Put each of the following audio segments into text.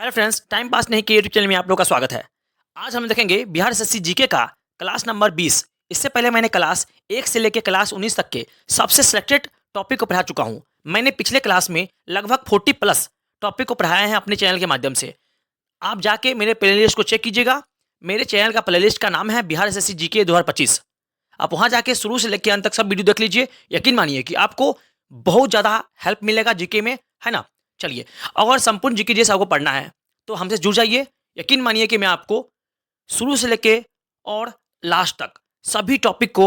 Hello friends, time pass नहीं के YouTube channel में आप लोग का स्वागत है। आज हम देखेंगे बिहार एसएससी जीके का क्लास नंबर 20। इससे पहले मैंने क्लास 1 से लेकर क्लास 19 तक के सबसे सिलेक्टेड टॉपिक को पढ़ा चुका हूं। मैंने पिछले क्लास में लगभग 40 प्लस टॉपिक को पढ़ाया है अपने चैनल के माध्यम से। आप जाके मेरे प्लेलिस्ट को चेक कीजिएगा। मेरे चैनल का प्लेलिस्ट का नाम है बिहार एसएससी जीके 2025। आप वहां जाके शुरू से लेकर अंत तक सब वीडियो देख लीजिए। यकीन मानिए कि आपको बहुत ज़्यादा हेल्प मिलेगा जीके में, है ना। चलिए, अगर संपूर्ण जीके जैसा आपको पढ़ना है तो हमसे जुड़ जाइए। यकीन मानिए कि मैं आपको शुरू से लेके और लास्ट तक सभी टॉपिक को,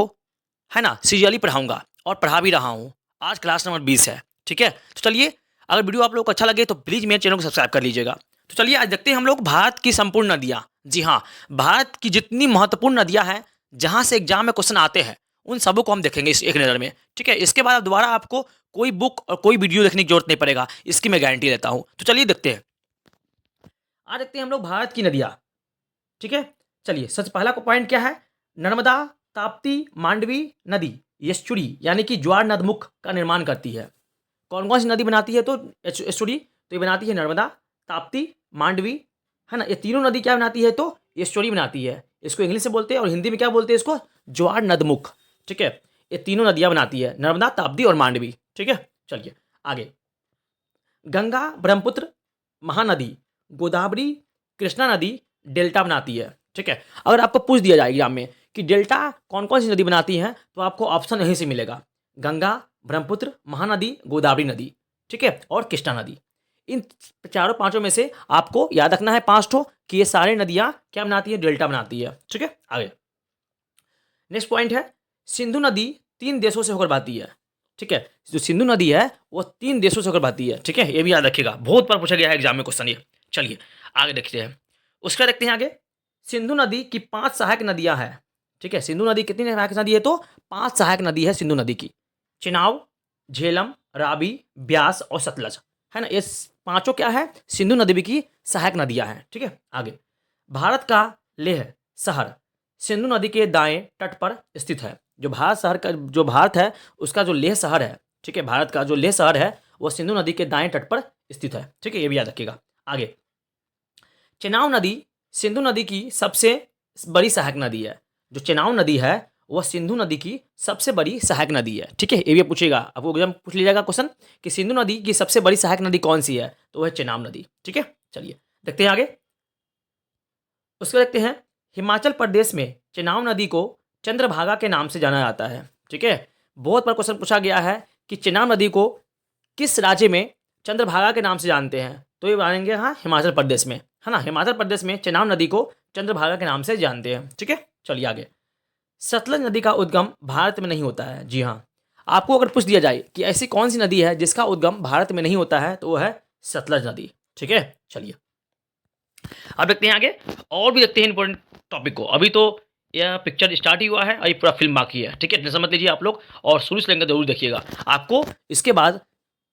है ना, सीरियली पढ़ाऊंगा और पढ़ा भी रहा हूँ। आज क्लास नंबर 20 है, ठीक है। तो चलिए, अगर वीडियो आप लोगों को अच्छा लगे तो प्लीज़ मेरे चैनल को सब्सक्राइब कर लीजिएगा। तो चलिए, आज देखते हैं हम लोग भारत की संपूर्ण नदियाँ। जी हाँ, भारत की जितनी महत्वपूर्ण नदियाँ हैं जहाँ से एग्जाम में क्वेश्चन आते हैं उन सबों को हम देखेंगे इस एक नज़र में, ठीक है। इसके बाद दोबारा आपको कोई बुक और कोई वीडियो देखने की जरूरत नहीं पड़ेगा, इसकी मैं गारंटी देता हूँ। तो चलिए देखते हैं। आज देखते हैं हम लोग भारत की नदियाँ, ठीक है। चलिए, सबसे पहला को पॉइंट क्या है? नर्मदा, ताप्ती, मांडवी नदी एस्चुरी यानी कि ज्वार नदमुख का निर्माण करती है। कौन कौन सी नदी बनाती है? तो एस्चुरी तो ये बनाती है नर्मदा, ताप्ती, मांडवी, है ना। ये तीनों नदी क्या बनाती है? तो एस्चुरी बनाती है। इसको इंग्लिश से बोलते हैं और हिंदी में क्या बोलते हैं इसको? ज्वार नदमुख, ठीक है। ये तीनों नदियां बनाती है, नर्मदा, ताप्ती और मांडवी, ठीक है। चलिए आगे। गंगा, ब्रह्मपुत्र, महानदी, गोदावरी, कृष्णा नदी डेल्टा बनाती है, ठीक है। अगर आपको पूछ दिया जाए एग्जाम में कि डेल्टा कौन कौन सी नदी बनाती है तो आपको ऑप्शन यहीं से मिलेगा: गंगा, ब्रह्मपुत्र, महानदी, गोदावरी नदी, ठीक है, और कृष्णा नदी। इन चारों पांचों में से आपको याद रखना है 5 ठो कि ये सारी नदियां क्या बनाती है? डेल्टा बनाती है, ठीक है। आगे नेक्स्ट पॉइंट है, सिंधु नदी 3 देशों से होकर बहती है, ठीक है। जो सिंधु नदी है वो 3 देशों से होकर बहती है, ठीक है। ये भी याद रखिएगा, बहुत बार पूछा गया है एग्जाम में क्वेश्चन ये। चलिए आगे देखते हैं। उसका देखते हैं आगे। सिंधु नदी की 5 सहायक नदियां हैं, ठीक है। सिंधु नदी कितनी सहायक नदी है? तो 5 सहायक नदी है सिंधु नदी की: चिनाव, झेलम, रावी, ब्यास और सतलज, है ना। ये पांचों क्या है? सिंधु नदी की सहायक नदियां हैं, ठीक है। आगे, भारत का लेह शहर सिंधु नदी के दाएं तट पर स्थित है। जो भारत है उसका जो लेह शहर है, ठीक है, भारत का जो लेह शहर है वो सिंधु नदी के दाएं तट पर स्थित है, ठीक है। ये भी याद रखिएगा। आगे, चेनाब नदी सिंधु नदी की सबसे बड़ी सहायक नदी है। जो चेनाब नदी है वह सिंधु नदी की सबसे बड़ी सहायक नदी है, ठीक है। ये भी पूछेगा, आपको एग्जाम पूछ लीजिएगा क्वेश्चन कि सिंधु नदी की सबसे बड़ी सहायक नदी कौन सी है? तो वह चेनाब नदी, ठीक है। चलिए देखते हैं आगे। उसके देखते हैं, हिमाचल प्रदेश में चेनाब नदी को चंद्रभागा के नाम से जाना जाता है, ठीक है। बहुत बार क्वेश्चन पूछा गया है कि चेनाब नदी को किस राज्य में चंद्रभागा के नाम से जानते हैं? तो ये मानेंगे हाँ, हिमाचल प्रदेश में, है ना। हिमाचल प्रदेश में चेनाब नदी को चंद्रभागा के नाम से जानते हैं, ठीक है। चलिए आगे। सतलज नदी का उद्गम भारत में नहीं होता है। जी हाँ, आपको अगर पूछ दिया जाए कि ऐसी कौन सी नदी है जिसका उद्गम भारत में नहीं होता है तो वो है सतलज नदी, ठीक है। चलिए अब देखते हैं आगे और भी देखते हैं इंपॉर्टेंट टॉपिक को। अभी तो यह पिक्चर स्टार्ट ही हुआ है, अभी पूरा फिल्म बाकी है, ठीक है। इतने समझ लीजिए आप लोग और शुरू से लेकर जरूर देखिएगा। आपको इसके बाद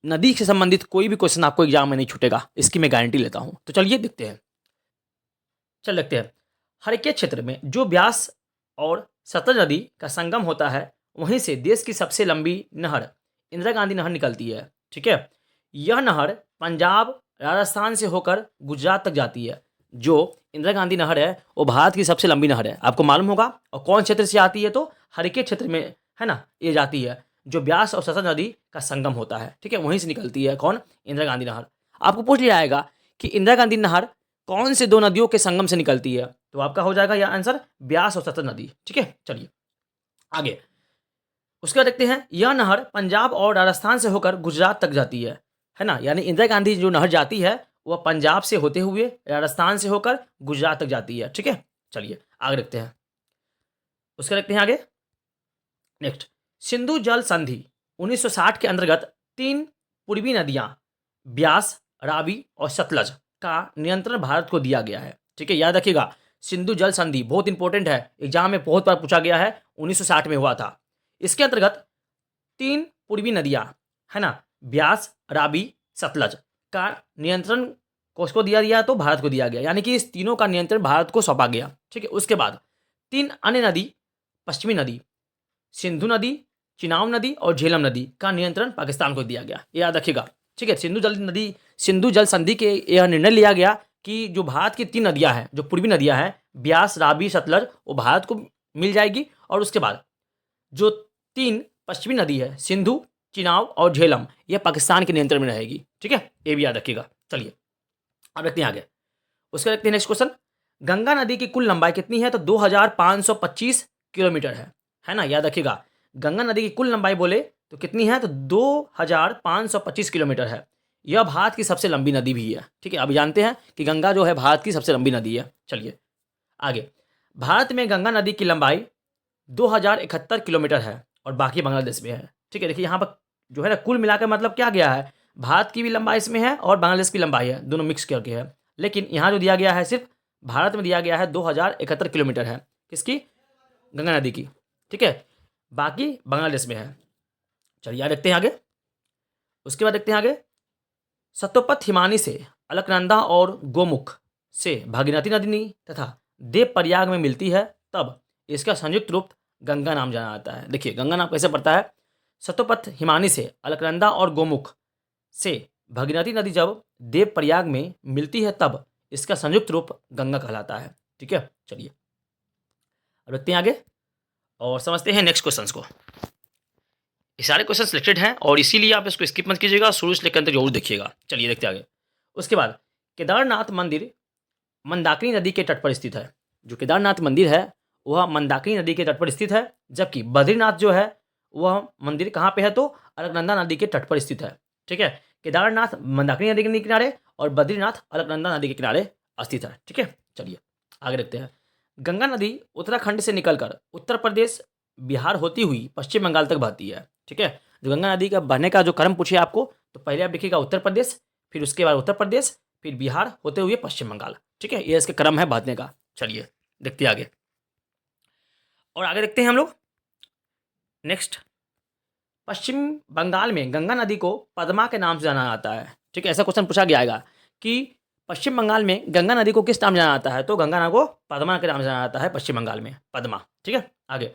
नदी से संबंधित कोई भी क्वेश्चन आपको एग्जाम में नहीं छूटेगा, इसकी मैं गारंटी लेता हूं। तो चलिए देखते हैं। चल देखते हैं। हरिकेश क्षेत्र में जो ब्यास और सतलज नदी का संगम होता है वहीं से देश की सबसे लंबी नहर इंदिरा गांधी नहर निकलती है, ठीक है। यह नहर पंजाब, राजस्थान से होकर गुजरात तक जाती है। जो इंदिरा गांधी नहर है वो भारत की सबसे लंबी नहर है, आपको मालूम होगा। और कौन क्षेत्र से आती है? तो हरिकेश क्षेत्र में, है ना, ये जाती है। जो ब्यास और सतलज नदी का संगम होता है, ठीक है, वहीं से निकलती है कौन? इंदिरा गांधी नहर। आपको पूछ लिया जाएगा कि इंदिरा गांधी नहर कौन से 2 नदियों के संगम से निकलती है? तो आपका हो जाएगा यह आंसर ब्यास और सतलज नदी, ठीक है। चलिए आगे। उसके बाद देखते हैं, यह नहर पंजाब और राजस्थान से होकर गुजरात तक जाती है ना। यानी इंदिरा गांधी जो नहर जाती है वह पंजाब से होते हुए राजस्थान से होकर गुजरात तक जाती है, ठीक है। चलिए आगे देखते हैं। उसके देखते हैं आगे। नेक्स्ट, सिंधु जल संधि 1960 के अंतर्गत 3 पूर्वी नदियां ब्यास, रावी और सतलज का नियंत्रण भारत को दिया गया है, ठीक है। याद रखिएगा, सिंधु जल संधि बहुत इंपॉर्टेंट है, एग्जाम में बहुत बार पूछा गया है, 1960 में हुआ था। इसके अंतर्गत 3 पूर्वी नदियां, है ना, ब्यास, रावी, सतलज का नियंत्रण किसको दिया गया? तो भारत को दिया गया, यानी कि इस तीनों का नियंत्रण भारत को सौंपा गया, ठीक है। उसके बाद 3 अन्य नदी, पश्चिमी नदी सिंधु नदी, चिनाब नदी और झेलम नदी का नियंत्रण पाकिस्तान को दिया गया, ये याद रखिएगा। ठीक है। सिंधु जल संधि के यह निर्णय लिया गया कि जो भारत की 3 नदियां हैं, जो पूर्वी नदियां हैं, ब्यास, रावी, सतलज, वो भारत को मिल जाएगी। और उसके बाद जो 3 पश्चिमी नदी है, सिंधु, चिनाब और झेलम, यह पाकिस्तान के नियंत्रण में रहेगी। ठीक है, ये भी याद रखिएगा। चलिए अब देखते हैं आगे। उसका देखते हैं नेक्स्ट क्वेश्चन। गंगा नदी की कुल लंबाई कितनी है? तो 2525 किलोमीटर है ना, याद रखिएगा। गंगा नदी की कुल लंबाई बोले तो कितनी है? तो 2525 किलोमीटर है। यह भारत की सबसे लंबी नदी भी है। ठीक है, अब जानते हैं कि गंगा जो है भारत की सबसे लंबी नदी है। चलिए आगे। भारत में गंगा नदी की लंबाई 2071 किलोमीटर है और बाकी बांग्लादेश में है। ठीक है, देखिए यहाँ पर जो है ना कुल मिलाकर मतलब क्या गया है, भारत की भी लंबाई इसमें है और बांग्लादेश की लंबाई है, दोनों मिक्स करके है। लेकिन यहाँ जो दिया गया है सिर्फ भारत में दिया गया है 2071 किलोमीटर है, किसकी? गंगा नदी की। ठीक है, बाकी बांग्लादेश में है। चलिए याद देखते हैं आगे। उसके बाद देखते हैं आगे। सतोपथ हिमानी से अलकनंदा और गोमुख से भागीरथी नदी तथा देवप्रयाग में मिलती है, तब इसका संयुक्त रूप गंगा नाम जाना जाता है। देखिए गंगा नाम कैसे पड़ता है? सतोपथ हिमानी से अलकनंदा और गोमुख से भागीरथी नदी जब देवप्रयाग में मिलती है, तब इसका संयुक्त रूप गंगा कहलाता है। ठीक है, चलिए अब देखते हैं आगे और समझते हैं नेक्स्ट क्वेश्चंस को। ये सारे क्वेश्चन सिलेक्टेड हैं और इसीलिए आप इसको स्किप मत कीजिएगा, शुरू से लेकर अंत जरूर देखिएगा। चलिए देखते हैं आगे। उसके बाद केदारनाथ मंदिर मंदाकिनी नदी के तट पर स्थित है। जो केदारनाथ मंदिर है वह मंदाकिनी नदी के तट पर स्थित है, जबकि बद्रीनाथ जो है वह मंदिर कहाँ पे है? तो अलकनंदा नदी के तट पर स्थित है। ठीक है, केदारनाथ मंदाकिनी नदी के किनारे और बद्रीनाथ अलकनंदा नदी के किनारे स्थित है। ठीक है, चलिए आगे देखते हैं। गंगा नदी उत्तराखंड से निकलकर उत्तर प्रदेश, बिहार होती हुई पश्चिम बंगाल तक बहती है। ठीक है, जो गंगा नदी का बहने का जो क्रम पूछे आपको, तो पहले आप देखिएगा उत्तर प्रदेश, फिर उसके बाद उत्तर प्रदेश, फिर बिहार होते हुए पश्चिम बंगाल। ठीक है, ये इसका क्रम है बहने का। चलिए देखते हैं आगे और आगे देखते हैं हम लोग नेक्स्ट। पश्चिम बंगाल में गंगा नदी को पद्मा के नाम से जाना जाता है। ठीक है, ऐसा क्वेश्चन पूछा गया आएगा कि पश्चिम बंगाल में गंगा नदी को किस नाम से जाना जाता है? तो गंगा नदी को पद्मा के नाम से जाना जाता है पश्चिम बंगाल में, पद्मा। ठीक है, आगे।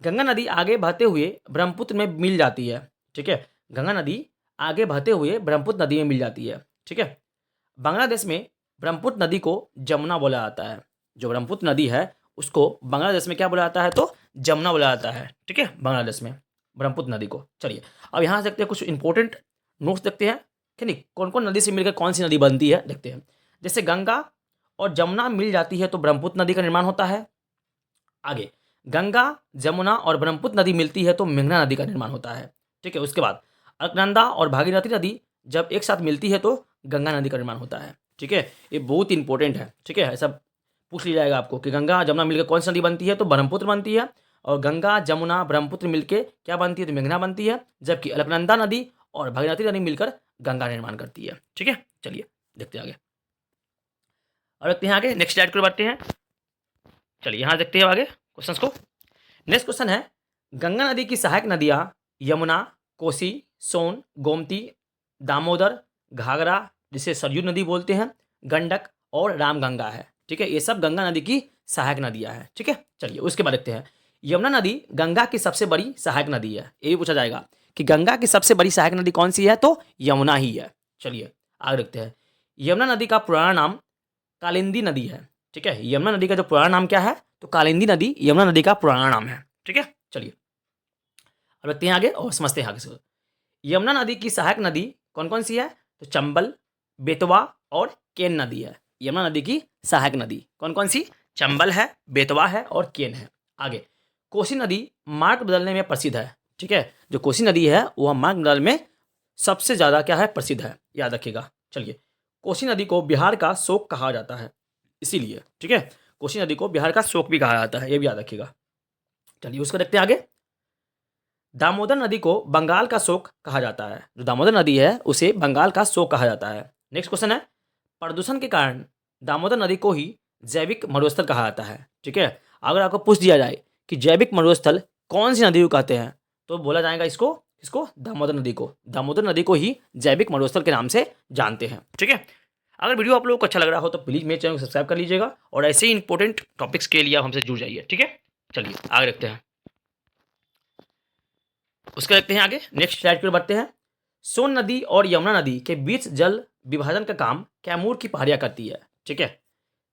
गंगा नदी आगे बहते हुए ब्रह्मपुत्र में मिल जाती है। ठीक है, गंगा नदी आगे बहते हुए ब्रह्मपुत्र नदी में मिल जाती है। ठीक है, बांग्लादेश में ब्रह्मपुत्र नदी को जमुना बोला जाता है। जो ब्रह्मपुत्र नदी है उसको बांग्लादेश में क्या बोला जाता है? तो जमुना बोला जाता है। ठीक है, बांग्लादेश में ब्रह्मपुत्र नदी को। चलिए अब यहाँ से देखते हैं कुछ इंपॉर्टेंट नोट्स देखते हैं कि नहीं, कौन कौन नदी से मिलकर कौन सी नदी बनती है देखते हैं। जैसे गंगा और जमुना मिल जाती है तो ब्रह्मपुत्र नदी का निर्माण होता है। आगे गंगा, जमुना और ब्रह्मपुत्र नदी मिलती है तो मेघना नदी का निर्माण होता है। ठीक है, उसके बाद अलकनंदा और भागीरथी नदी जब एक साथ मिलती है तो गंगा नदी का निर्माण होता है। ठीक है, ये बहुत इंपॉर्टेंट है। ठीक है, ऐसा पूछ लिया जाएगा आपको कि गंगा जमुना मिलकर कौन सी नदी बनती है? तो ब्रह्मपुत्र बनती है। और गंगा, जमुना, ब्रह्मपुत्र मिलकर क्या बनती है? तो मेघना बनती है। जबकि अलकनंदा नदी और भागीरथी नदी मिलकर गंगा निर्माण करती है। ठीक है, चलिए देखते हैं आगे और देखते हैं आगे नेक्स्ट स्लाइड को बढ़ते हैं। चलिए यहाँ देखते हैं आगे क्वेश्चंस को। नेक्स्ट क्वेश्चन है, गंगा नदी की सहायक नदियाँ यमुना, कोसी, सोन, गोमती, दामोदर, घाघरा जिसे सरयू नदी बोलते हैं, गंडक और रामगंगा है। ठीक है, ये सब गंगा नदी की सहायक नदियाँ हैं। ठीक है, चलिए उसके बाद देखते हैं। यमुना नदी गंगा की सबसे बड़ी सहायक नदी है। ये भी पूछा जाएगा कि गंगा की सबसे बड़ी सहायक नदी कौन सी है? तो यमुना ही है। चलिए आगे देखते हैं। यमुना नदी का पुराना नाम कालिंदी नदी है। ठीक है, यमुना नदी का जो पुराना नाम क्या है? तो कालिंदी नदी यमुना नदी का पुराना नाम है। ठीक है, चलिए अब देखते हैं आगे और समझते हैं आगे से। यमुना नदी की सहायक नदी कौन कौन सी है? तो चंबल, बेतवा और केन नदी है। यमुना नदी की सहायक नदी कौन कौन सी? चंबल है, बेतवा है और केन है। आगे कोसी नदी मार्ग बदलने में प्रसिद्ध है। ठीक है, जो कोसी नदी है वह मार्ग बदल में सबसे ज़्यादा क्या है? प्रसिद्ध है, याद रखिएगा। चलिए कोसी नदी को बिहार का शोक कहा जाता है, इसीलिए। ठीक है, कोसी नदी को बिहार का शोक भी कहा जाता है, ये भी याद रखिएगा। चलिए उसको देखते हैं आगे। दामोदर नदी को बंगाल का शोक कहा जाता है। जो दामोदर नदी है उसे बंगाल का शोक कहा जाता है। नेक्स्ट क्वेश्चन है, प्रदूषण के कारण दामोदर नदी को ही जैविक मरुस्थल कहा जाता है। ठीक है, अगर आपको पूछ दिया जाए कि जैविक मरुस्थल कौन सी नदी को कहते हैं, तो बोला जाएगा इसको दामोदर नदी को। दामोदर नदी को ही जैविक मरुस्थल के नाम से जानते हैं। ठीक है, अगर वीडियो आप लोगों को अच्छा लग रहा हो तो प्लीज़ मेरे चैनल को सब्सक्राइब कर लीजिएगा और ऐसे ही इंपॉर्टेंट टॉपिक्स के लिए आप हमसे जुड़ जाइए। ठीक है, चलिए आगे देखते हैं। उसके देखते हैं आगे नेक्स्ट स्लाइड पर बढ़ते हैं। सोन नदी और यमुना नदी के बीच जल विभाजन का काम कैमूर की पहाड़ियाँ करती है। ठीक है,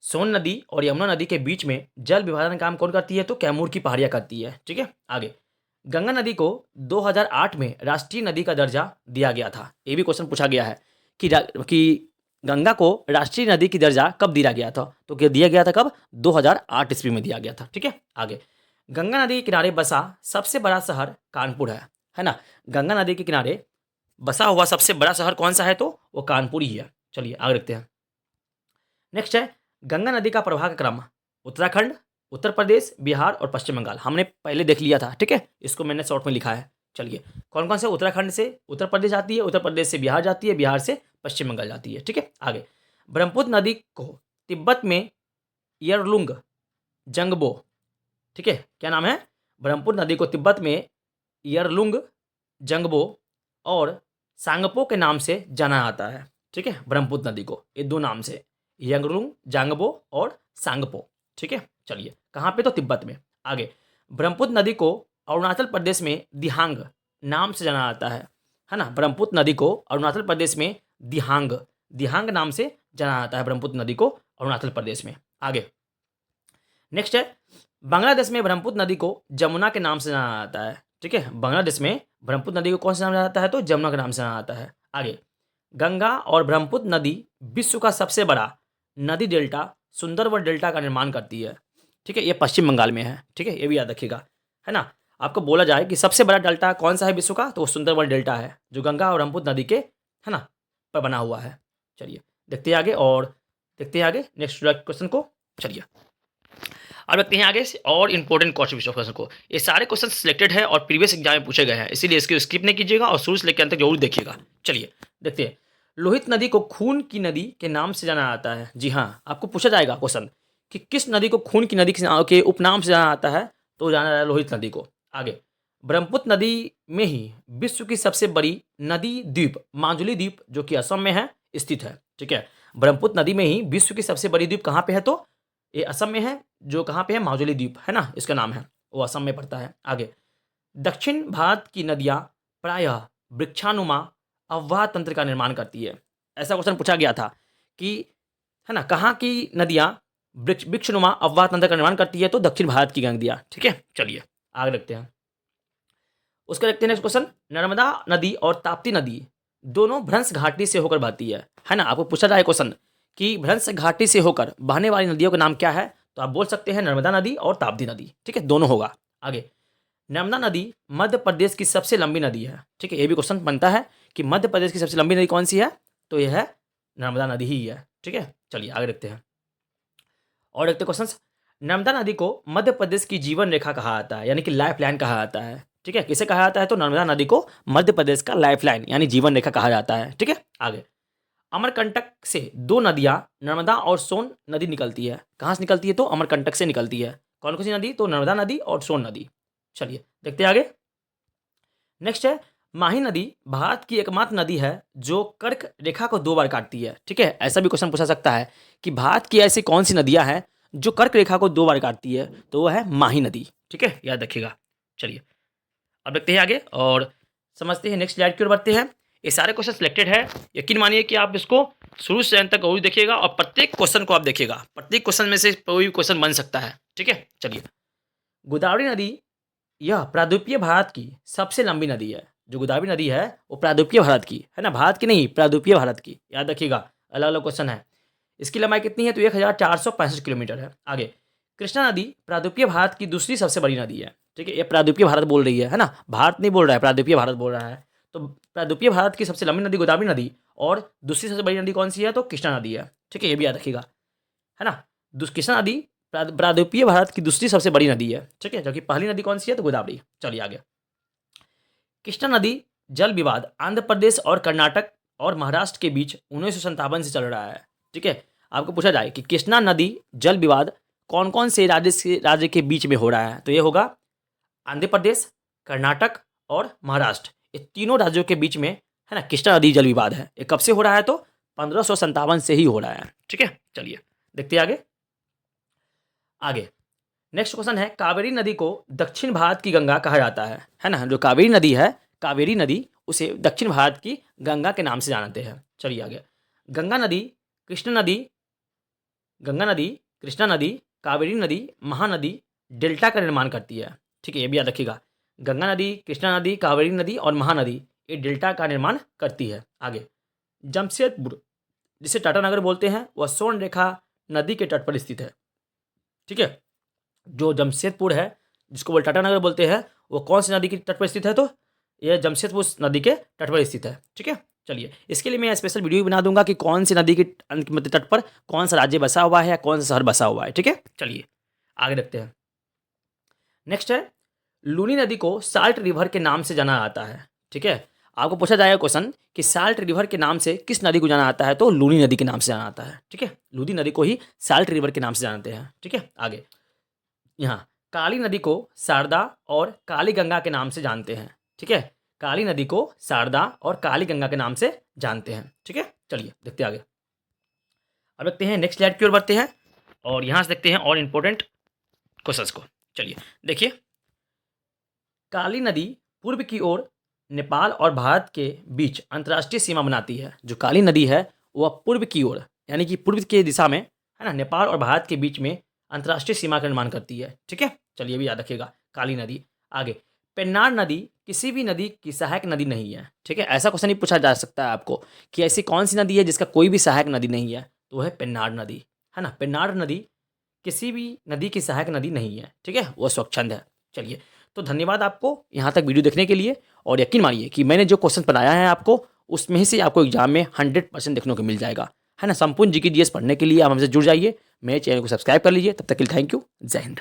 सोन नदी और यमुना नदी के बीच में जल विभाजन का काम कौन करती है? तो कैमूर की पहाड़ियाँ करती है। ठीक है, आगे गंगा नदी को 2008 में राष्ट्रीय नदी का दर्जा दिया गया था। ये भी क्वेश्चन पूछा गया है कि गंगा को राष्ट्रीय नदी की दर्जा कब दिया गया था? तो क्या दिया गया था कब? 2008 ईस्वी में दिया गया था। ठीक है, आगे गंगा नदी के किनारे बसा सबसे बड़ा शहर कानपुर है ना। गंगा नदी के किनारे बसा हुआ सबसे बड़ा शहर कौन सा है? तो वो कानपुर ही है। चलिए आगे देखते हैं। नेक्स्ट है गंगा नदी का प्रवाह का क्रम उत्तराखंड, उत्तर प्रदेश, बिहार और पश्चिम बंगाल। हमने पहले देख लिया था। ठीक है, इसको मैंने शॉर्ट में लिखा है। चलिए कौन कौन से? उत्तराखंड से उत्तर प्रदेश जाती है, उत्तर प्रदेश से बिहार जाती है, बिहार से पश्चिम बंगाल जाती है। ठीक है, आगे ब्रह्मपुत्र नदी को तिब्बत में यरलुंग जंगबो, ठीक है, क्या नाम है? ब्रह्मपुत्र नदी को तिब्बत में यरलुंग जंगबो और सांगपो के नाम से जाना जाता है। ठीक है, ब्रह्मपुत्र नदी को ये दो नाम से, यंगलुंग जांगबो और सांगपो। ठीक है, चलिए कहाँ पे? तो तिब्बत में। आगे ब्रह्मपुत्र नदी को अरुणाचल प्रदेश में दिहांग नाम से जाना जाता है ना। ब्रह्मपुत्र नदी को अरुणाचल प्रदेश में दिहांग दिहांग नाम से जाना जाता है, ब्रह्मपुत्र नदी को अरुणाचल प्रदेश में। आगे नेक्स्ट है बांग्लादेश में ब्रह्मपुत्र नदी को जमुना के नाम से जाना जाता है। ठीक है, बांग्लादेश में ब्रह्मपुत्र नदी को कौन से नाम से जाना जाता है? तो जमुना के नाम से जाना जाता है। आगे गंगा और ब्रह्मपुत्र नदी विश्व का सबसे बड़ा नदी डेल्टा सुंदरवन डेल्टा का निर्माण करती है। ठीक है, ये पश्चिम बंगाल में है। ठीक है, ये भी याद रखिएगा, है ना। आपको बोला जाए कि सबसे बड़ा डेल्टा कौन सा है विश्व का, तो वो सुंदरवन डेल्टा है, जो गंगा और ब्रह्मपुत्र नदी के, है ना, पर बना हुआ है। चलिए देखते हैं आगे और देखते हैं आगे नेक्स्ट क्वेश्चन को। चलिए अब देखते हैं आगे और इंपॉर्टेंट क्वेश्चन को। ये सारे क्वेश्चन सिलेक्टेड है और प्रीवियस एग्जाम में पूछे गए हैं, इसीलिए इसको स्किप नहीं कीजिएगा और शुरू से लेकर अंत तक जरूर देखिएगा। चलिए देखते हैं। लोहित नदी को खून की नदी के नाम से जाना जाता है। जी हाँ, आपको पूछा जाएगा क्वेश्चन कि किस नदी को खून की नदी के उपनाम से जाना जाता है, तो जाना जाता है लोहित नदी को। आगे ब्रह्मपुत्र नदी में ही विश्व की सबसे बड़ी नदी द्वीप माजुली द्वीप, जो कि असम में है, स्थित है। ठीक है, ब्रह्मपुत्र नदी में ही विश्व की सबसे बड़ी द्वीप कहाँ पे है? तो ये असम में है, जो कहाँ पे है? माजुली द्वीप, है ना, इसका नाम है, वो असम में पड़ता है। आगे दक्षिण भारत की नदियाँ प्रायः वृक्षानुमा अववाह तंत्र का निर्माण करती है। ऐसा क्वेश्चन पूछा गया था कि, है ना, कहाँ की नदियाँ वृक्षनुमा अववाह तंत्र का निर्माण करती है? तो दक्षिण भारत की नदियाँ। ठीक है, चलिए आगे देखते हैं। उसका देखते हैं नेक्स्ट क्वेश्चन। नर्मदा नदी और ताप्ती नदी दोनों भ्रंश घाटी से होकर बहती है ना। आपको पूछा जाए क्वेश्चन कि भ्रंश घाटी से होकर बहने वाली नदियों का नाम क्या है, तो आप बोल सकते हैं नर्मदा नदी और ताप्ती नदी। ठीक है, दोनों होगा। आगे नर्मदा नदी मध्य प्रदेश की सबसे लंबी नदी है। ठीक है, ये भी क्वेश्चन बनता है कि मध्य प्रदेश की सबसे लंबी नदी कौन सी है, तो यह है नर्मदा नदी ही है। ठीक है, चलिए आगे देखते हैं और देखते क्वेश्चन। नर्मदा नदी को मध्य प्रदेश की जीवन रेखा कहा जाता है, यानी कि लाइफ लाइन कहा जाता है। ठीक है, किसे कहा जाता है? तो नर्मदा नदी को मध्य प्रदेश का लाइफ लाइन यानी जीवन रेखा कहा जाता है। ठीक है, आगे अमरकंटक से दो नदियां नर्मदा और सोन नदी निकलती है। कहाँ से निकलती है? तो अमरकंटक से निकलती है। कौन कौन सी नदी? तो नर्मदा नदी और सोन नदी। चलिए देखते हैं आगे। नेक्स्ट है माही नदी भारत की एकमात्र नदी है जो कर्क रेखा को दो बार काटती है। ठीक है, ऐसा भी क्वेश्चन पूछा सकता है कि भारत की ऐसी कौन सी नदियां हैं जो कर्क रेखा को दो बार काटती है, तो वो है माही नदी। ठीक है, याद रखिएगा। चलिए अब देखते हैं आगे और समझते हैं। नेक्स्ट स्लाइड की ओर बढ़ते हैं। ये सारे क्वेश्चन सिलेक्टेड है, यकीन मानिए कि आप इसको शुरू से अंत तक जरूर देखिएगा और प्रत्येक क्वेश्चन को आप देखिएगा। प्रत्येक क्वेश्चन में से कोई भी क्वेश्चन बन सकता है। ठीक है, चलिए गोदावरी नदी यह प्रायद्वीपीय भारत की सबसे लंबी नदी है। जो गोदावरी नदी है वो प्रायद्वीपीय भारत की, है ना, भारत की नहीं, प्रायद्वीपीय भारत की। याद रखिएगा, अलग अलग क्वेश्चन है। इसकी लंबाई कितनी है? तो 1465 किलोमीटर है। आगे कृष्णा नदी प्रायद्वीपीय भारत की दूसरी सबसे बड़ी नदी है। ठीक है, ये प्रायद्वीपीय भारत बोल रही है ना, भारत नहीं बोल रहा है, प्रायद्वीपीय भारत बोल रहा है। तो प्रायद्वीपीय भारत की सबसे लंबी नदी गोदावरी नदी और दूसरी सबसे बड़ी नदी कौन सी है? तो कृष्णा नदी है। ठीक है, ये भी याद रखिएगा, है ना। कृष्णा नदी प्रायद्वीपीय भारत की दूसरी सबसे बड़ी नदी है। ठीक है, जबकि पहली नदी कौन सी है? तो गोदावरी। चलिए आगे। कृष्णा नदी जल विवाद आंध्र प्रदेश और कर्नाटक और महाराष्ट्र के बीच 1957 से चल रहा है। ठीक है, आपको पूछा जाए कि कृष्णा नदी जल विवाद कौन कौन से राज्य के बीच में हो रहा है, तो ये होगा आंध्र प्रदेश, कर्नाटक और महाराष्ट्र। ये तीनों राज्यों के बीच में, है ना, कृष्णा नदी जल विवाद है। ये कब से हो रहा है? तो 1557 से ही हो रहा है। ठीक है, चलिए देखते हैं आगे। आगे नेक्स्ट क्वेश्चन है कावेरी नदी को दक्षिण भारत की गंगा कहा जाता है ना। जो कावेरी नदी है, कावेरी नदी उसे दक्षिण भारत की गंगा के नाम से जानते हैं। चलिए आगे। गंगा नदी, कृष्ण नदी, गंगा नदी, कृष्णा नदी, कावेरी नदी, महानदी डेल्टा का निर्माण करती है। ठीक है, ये भी याद रखिएगा। गंगा नदी, कृष्णा नदी, कावेरी नदी और महानदी ये डेल्टा का निर्माण करती है। आगे, जमशेदपुर जिसे टाटा नगर बोलते हैं वह स्वर्ण रेखा नदी के तट पर स्थित है। ठीक है, जो जमशेदपुर है जिसको वो टाटा नगर बोलते हैं वो कौन सी नदी के तट पर स्थित है? तो यह जमशेदपुर नदी के तट पर स्थित है। ठीक है, चलिए इसके लिए मैं स्पेशल वीडियो बना दूंगा कि कौन सी नदी के तट पर कौन सा राज्य बसा हुआ है या कौन सा शहर बसा हुआ है। ठीक है, चलिए आगे देखते हैं। नेक्स्ट है, लूनी नदी को साल्ट रिवर के नाम से जाना जाता है। ठीक है, आपको पूछा जाएगा क्वेश्चन कि साल्ट रिवर के नाम से किस नदी को जाना जाता है? तो लूनी नदी के नाम से जाना जाता है। ठीक है, लूनी नदी को ही साल्ट रिवर के नाम से जानते हैं। ठीक है, आगे यहाँ काली नदी को शारदा और काली गंगा के नाम से जानते हैं। ठीक है, काली नदी को शारदा और काली गंगा के नाम से जानते हैं। ठीक है, चलिए देखते हैं आगे। अब देखते हैं नेक्स्ट स्लाइड की ओर बढ़ते हैं और यहाँ से देखते हैं और इम्पोर्टेंट क्वेश्चंस को। चलिए देखिए, काली नदी पूर्व की ओर नेपाल और भारत के बीच अंतर्राष्ट्रीय सीमा बनाती है। जो काली नदी है वह पूर्व की ओर यानी कि पूर्व की दिशा में है ना, नेपाल और भारत के बीच में अंतर्राष्ट्रीय सीमा का निर्माण करती है। ठीक है, चलिए भी याद रखिएगा काली नदी। आगे, पेन्नार नदी किसी भी नदी की सहायक नदी नहीं है। ठीक है, ऐसा क्वेश्चन ही पूछा जा सकता है आपको कि ऐसी कौन सी नदी है जिसका कोई भी सहायक नदी नहीं है? तो वह है पेन्नार नदी, है ना। पेन्नार नदी किसी भी नदी की सहायक नदी नहीं है। ठीक है, वह स्वच्छंद है। चलिए, तो धन्यवाद आपको यहाँ तक वीडियो देखने के लिए और यकीन मानिए कि मैंने जो क्वेश्चन बनाया है आपको उसमें से आपको एग्जाम में 100% देखने को मिल जाएगा, है ना। संपूर्ण जीके जीएस पढ़ने के लिए आप हमसे जुड़ जाइए, मेरे चैनल को सब्सक्राइब कर लीजिए। तब तक के लिए थैंक यू, जय हिंद।